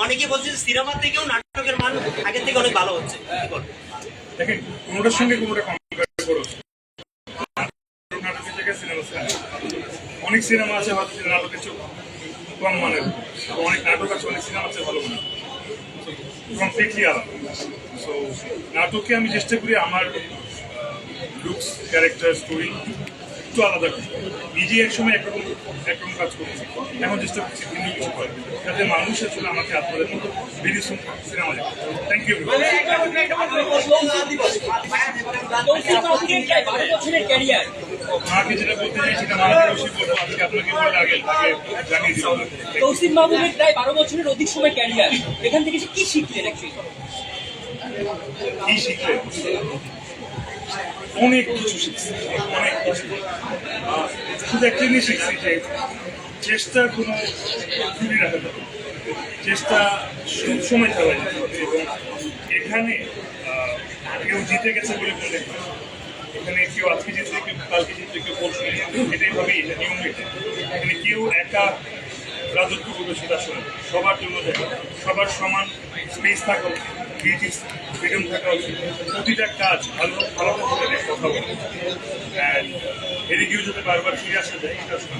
অনেকে বলছে সিনেমা থেকেও নাটকের মান আগের থেকে অনেক ভালো হচ্ছে। দেখেন, কোনোটার সঙ্গে কোনোটা কম্পেয়ার করো। নাটকের জায়গায় সিনেমা অনেক সিনেমা আছে হয়তো নাটকের চেয়ে কম মানের, অনেক নাটক আছে অনেক সিনেমা আছে ভালো মানের, কমপ্লিটলি আলাদা। সো নাটকে আমি চেষ্টা করি আমার লুকস, ক্যারেক্টার, স্টোরি একটু আলাদা করি। নিজে একসময় একরকম কাজ করছি, এখন চেষ্টা করছি ভিন্ন কিছু করে, যাতে মানুষ আসলে আমাকে আপনাদের মতো ভেরি সুন সিনেমা দেখে। Thank you. মাকে যেটা বলতে চাই সেটা মাকে অবশ্যই বলবো, আজকে আপনাকে বললে আগে জানিয়ে দিলাম। তৌসিফ মাহবুবের প্রায় 12 বছরের অধিক সময় ক্যারিয়ার, এখান থেকে কি শিখলেন? কি শিখলেন? অনেক কিছু শিখছি, অনেক কিছু। শুধু একটা জিনিস শিখছি যে চেষ্টার কোনো ত্রুটি রাখা যাবে, চেষ্টা সবসময় চালা যেতে হবে। এবং এখানে কেউ জিতে গেছে বলে মনে হয়, এখানে কেউ আজকে জিতলে, কেউ কালকে জিতলে, কেউ পরশু এটাই ভাবে, এটা নিয়ম। এখানে কেউ একা রাজত্ব করবে সেটা আসলে সবার জন্য দেখা, সবার সমান স্পেস থাকা উচিত, ক্রিয়েটিভ ফ্রিডম থাকা উচিত, প্রতিটা কাজ ভালো ভালো কথা বলে, এদিকেও যাতে বারবার ফিরে আসা যায় এটা আসলে